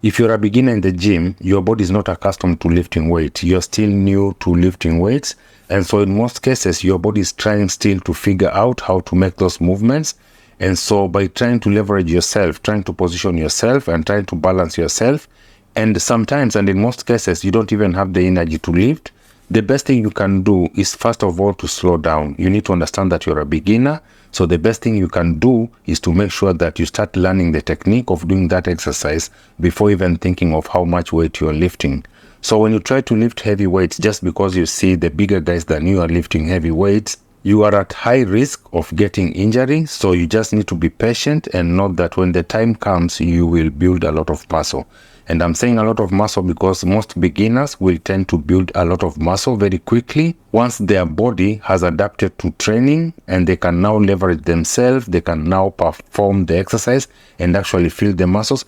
If you're a beginner in the gym, your body is not accustomed to lifting weight. You're still new to lifting weights. And so in most cases, your body is trying still to figure out how to make those movements. And so by trying to leverage yourself, trying to position yourself and trying to balance yourself, and sometimes, and in most cases, you don't even have the energy to lift, the best thing you can do is first of all to slow down. You need to understand that you're a beginner. So the best thing you can do is to make sure that you start learning the technique of doing that exercise before even thinking of how much weight you're lifting. So when you try to lift heavy weights, just because you see the bigger guys than you are lifting heavy weights, you are at high risk of getting injury. So you just need to be patient and know that when the time comes, you will build a lot of muscle. And I'm saying a lot of muscle because most beginners will tend to build a lot of muscle very quickly once their body has adapted to training and they can now leverage themselves, they can now perform the exercise and actually feel the muscles.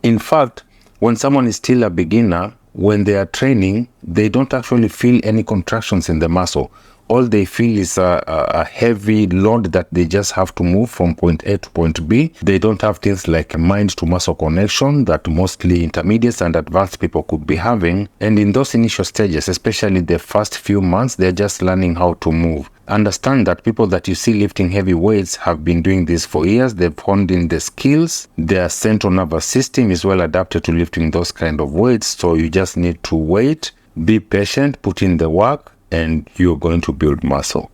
In fact, when someone is still a beginner, when they are training, they don't actually feel any contractions in the muscle. All they feel is a heavy load that they just have to move from point A to point B. They don't have things like mind to muscle connection that mostly intermediates and advanced people could be having. And in those initial stages, especially the first few months, they're just learning how to move. Understand that people that you see lifting heavy weights have been doing this for years. They've honed in the skills. Their central nervous system is well adapted to lifting those kind of weights. So you just need to wait, be patient, put in the work, and you're going to build muscle.